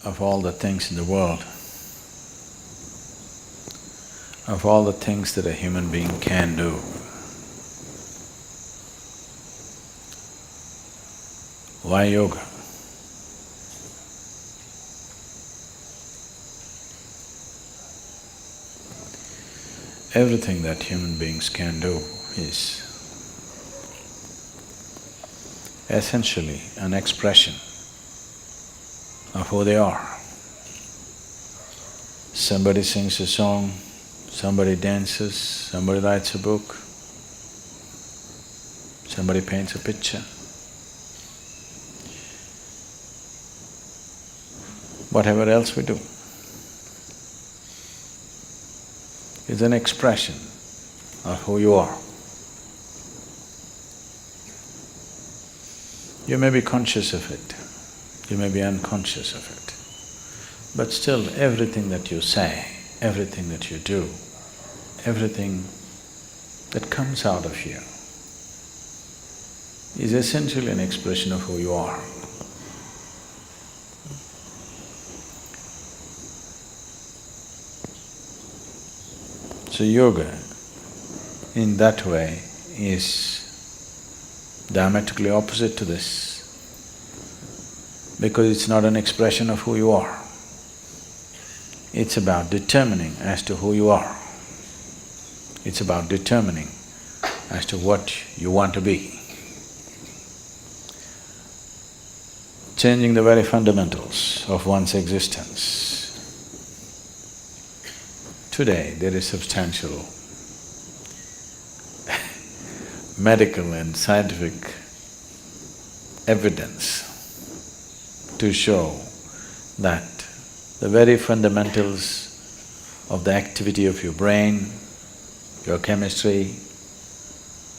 of all the things in the world, of all the things that a human being can do, why yoga? Everything that human beings can do is essentially an expression of who they are. Somebody sings a song, somebody dances, somebody writes a book, somebody paints a picture. Whatever else we do is an expression of who you are. You may be conscious of it, you may be unconscious of it, but still everything that you say, everything that you do, everything that comes out of you is essentially an expression of who you are. So yoga, in that way, is diametrically opposite to this, because it's not an expression of who you are. It's about determining as to who you are. It's about determining as to what you want to be. Changing the very fundamentals of one's existence. Today, there is substantial medical and scientific evidence to show that the very fundamentals of the activity of your brain, your chemistry,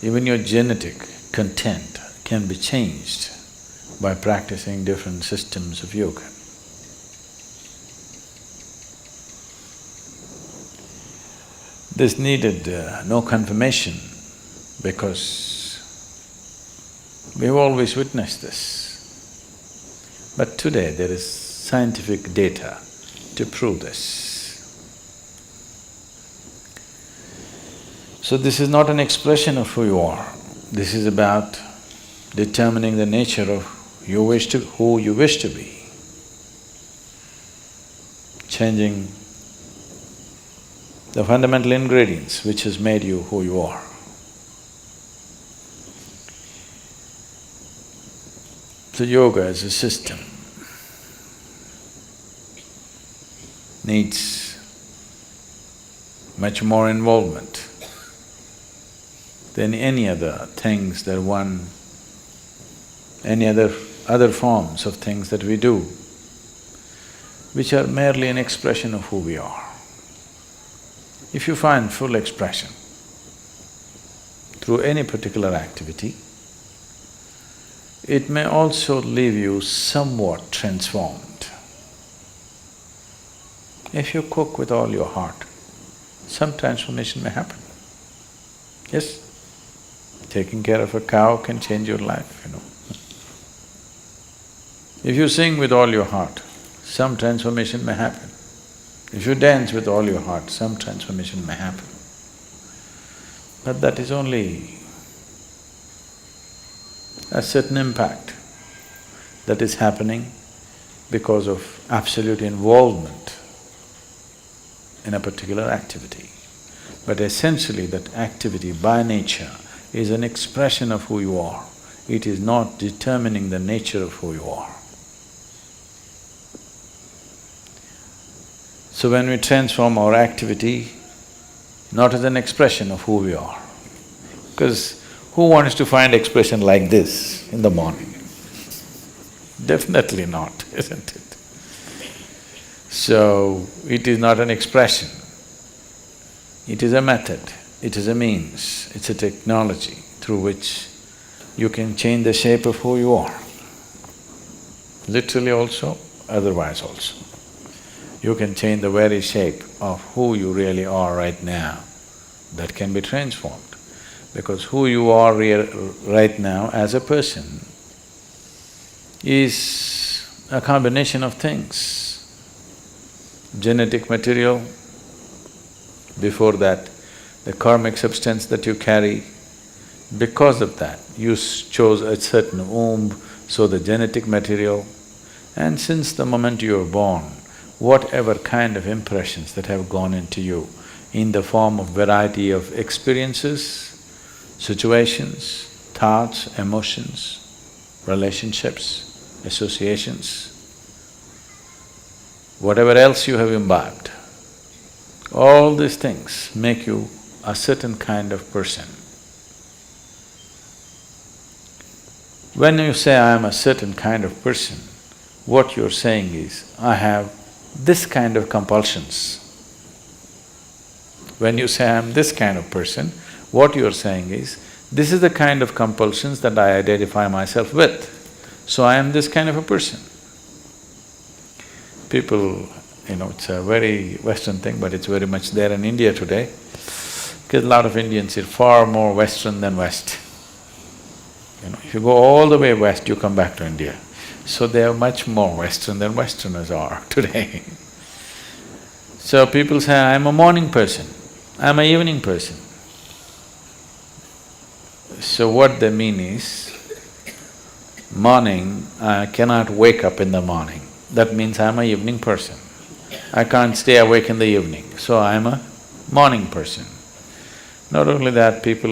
even your genetic content can be changed by practicing different systems of yoga. This needed no confirmation because we've always witnessed this. But today there is scientific data to prove this. So this is not an expression of who you are, this is about determining the nature of who you wish to be, changing the fundamental ingredients which has made you who you are. So yoga as a system needs much more involvement than any other things that any other forms of things that we do, which are merely an expression of who we are. If you find full expression through any particular activity, it may also leave you somewhat transformed. If you cook with all your heart, some transformation may happen. Yes, taking care of a cow can change your life, you know. If you sing with all your heart, some transformation may happen. If you dance with all your heart, some transformation may happen. But that is only a certain impact that is happening because of absolute involvement in a particular activity. But essentially that activity by nature is an expression of who you are. It is not determining the nature of who you are. So when we transform our activity, not as an expression of who we are, because who wants to find expression like this in the morning? Definitely not, isn't it? So, it is not an expression, it is a method, it is a means, it's a technology through which you can change the shape of who you are. Literally also, otherwise also. You can change the very shape of who you really are right now, that can be transformed. Because who you are right now as a person is a combination of things. genetic material, before that, the karmic substance that you carry. Because of that, you chose a certain womb, so the genetic material. And since the moment you were born, whatever kind of impressions that have gone into you in the form of variety of experiences, situations, thoughts, emotions, relationships, associations, whatever else you have imbibed, all these things make you a certain kind of person. When you say, I am a certain kind of person, what you're saying is, I have this kind of compulsions. When you say, I am this kind of person, what you're saying is, this is the kind of compulsions that I identify myself with, so I am this kind of a person. People, it's a very Western thing, but it's very much there in India today, because a lot of Indians are far more Western than West. If you go all the way west, you come back to India. So they are much more Western than Westerners are today. So people say, I'm a morning person, I'm an evening person. So what they mean is, morning, I cannot wake up in the morning. That means I'm an evening person. I can't stay awake in the evening, so I'm a morning person. Not only that, people…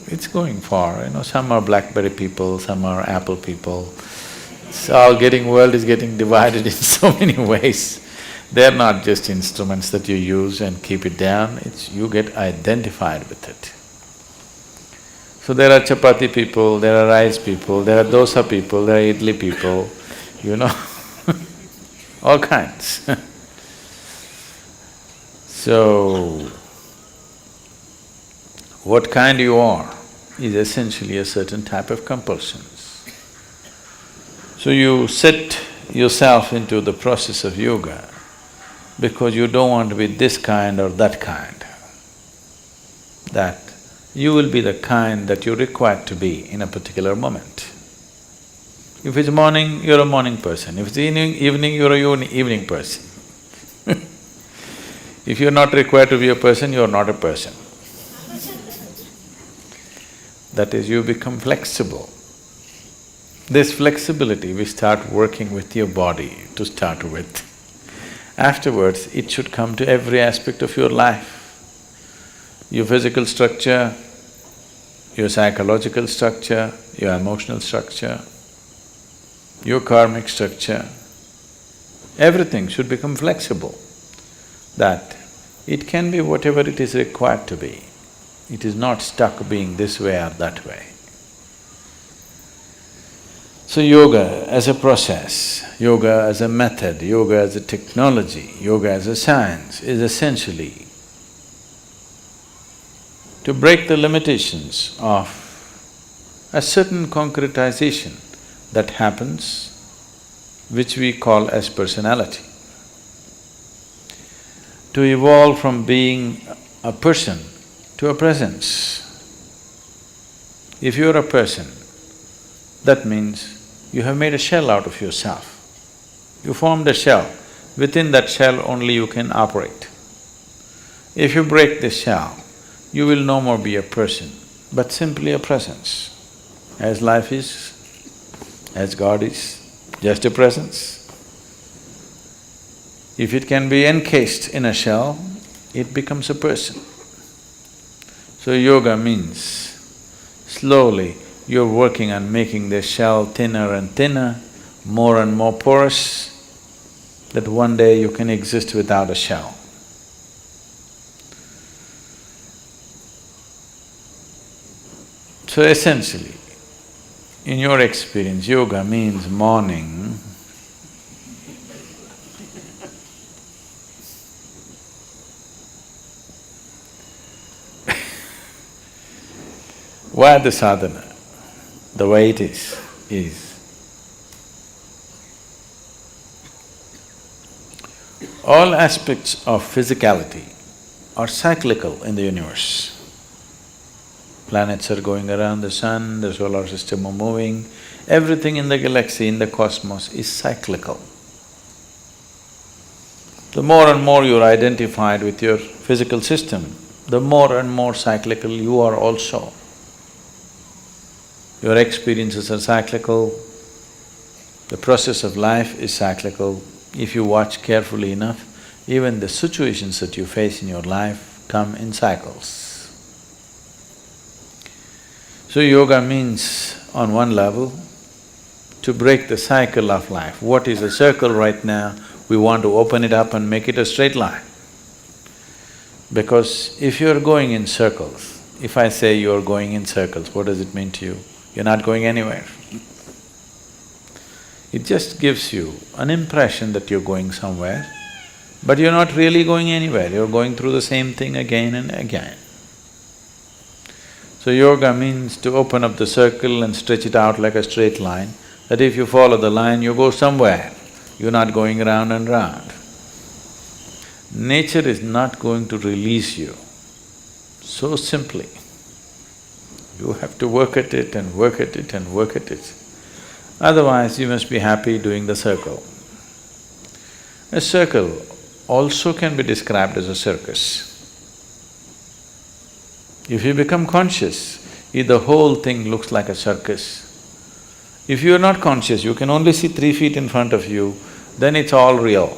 it's going far, some are BlackBerry people, some are Apple people. It's all getting… world is getting divided in so many ways. They're not just instruments that you use and keep it down, it's… you get identified with it. So there are chapati people, there are rice people, there are dosa people, there are idli people, all kinds. So, what kind you are is essentially a certain type of compulsions. So you set yourself into the process of yoga because you don't want to be this kind or that kind. That you will be the kind that you're required to be in a particular moment. If it's morning, you're a morning person. If it's evening, you're a evening person. If you're not required to be a person, you're not a person. That is, you become flexible. This flexibility, we start working with your body to start with. Afterwards, it should come to every aspect of your life. Your physical structure, your psychological structure, your emotional structure, your karmic structure, everything should become flexible, that it can be whatever it is required to be. It is not stuck being this way or that way. So yoga as a process, yoga as a method, yoga as a technology, yoga as a science is essentially to break the limitations of a certain concretization that happens, which we call as personality. To evolve from being a person to a presence. If you're a person, that means you have made a shell out of yourself. You formed a shell, within that shell only you can operate. If you break this shell, you will no more be a person, but simply a presence. As life is, as God is, just a presence. If it can be encased in a shell, it becomes a person. So yoga means slowly you're working on making the shell thinner and thinner, more and more porous, that one day you can exist without a shell. So essentially, in your experience, yoga means morning. Why the sadhana, the way it is all aspects of physicality are cyclical in the universe. Planets are going around the sun, the solar system are moving, everything in the galaxy, in the cosmos is cyclical. The more and more you're identified with your physical system, the more and more cyclical you are also. Your experiences are cyclical, the process of life is cyclical. If you watch carefully enough, even the situations that you face in your life come in cycles. So yoga means, on one level, to break the cycle of life. What is a circle right now? We want to open it up and make it a straight line. Because if you're going in circles, if I say you're going in circles, what does it mean to you? You're not going anywhere. It just gives you an impression that you're going somewhere, but you're not really going anywhere, you're going through the same thing again and again. So yoga means to open up the circle and stretch it out like a straight line, that if you follow the line, you go somewhere, you're not going round and round. Nature is not going to release you so simply. You have to work at it and work at it and work at it. Otherwise, you must be happy doing the circle. A circle also can be described as a circus. If you become conscious, the whole thing looks like a circus. If you are not conscious, you can only see 3 feet in front of you, then it's all real.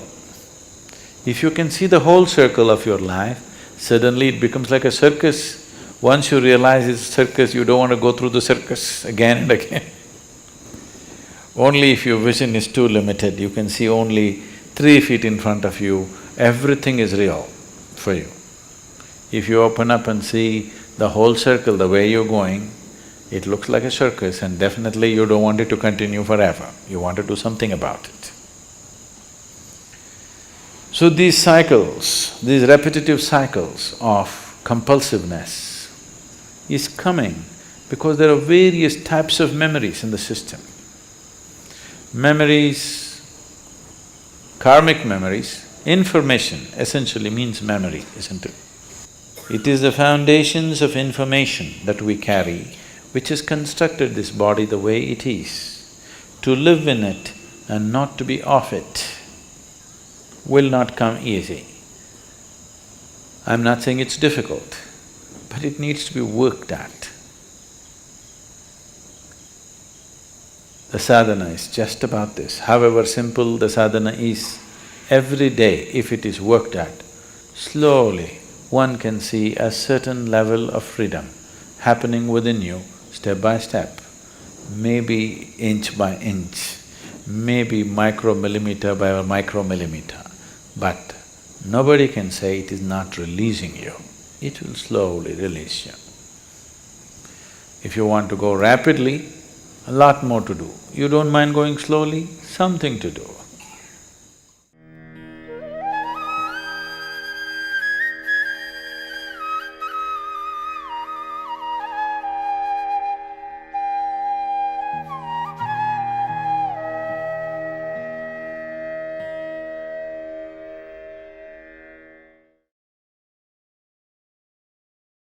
If you can see the whole circle of your life, suddenly it becomes like a circus. Once you realize it's a circus, you don't want to go through the circus again and again. Only if your vision is too limited, you can see only 3 feet in front of you, everything is real for you. If you open up and see the whole circle the way you're going, it looks like a circus and definitely you don't want it to continue forever, you want to do something about it. So these cycles, these repetitive cycles of compulsiveness is coming because there are various types of memories in the system. Memories, karmic memories, information essentially means memory, isn't it? It is the foundations of information that we carry which has constructed this body the way it is. To live in it and not to be off it will not come easy. I'm not saying it's difficult, but it needs to be worked at. The sadhana is just about this. However simple the sadhana is, every day if it is worked at, slowly one can see a certain level of freedom happening within you step by step, maybe inch by inch, maybe micromillimeter by micromillimeter, but nobody can say it is not releasing you. It will slowly release you. If you want to go rapidly, a lot more to do. You don't mind going slowly, something to do.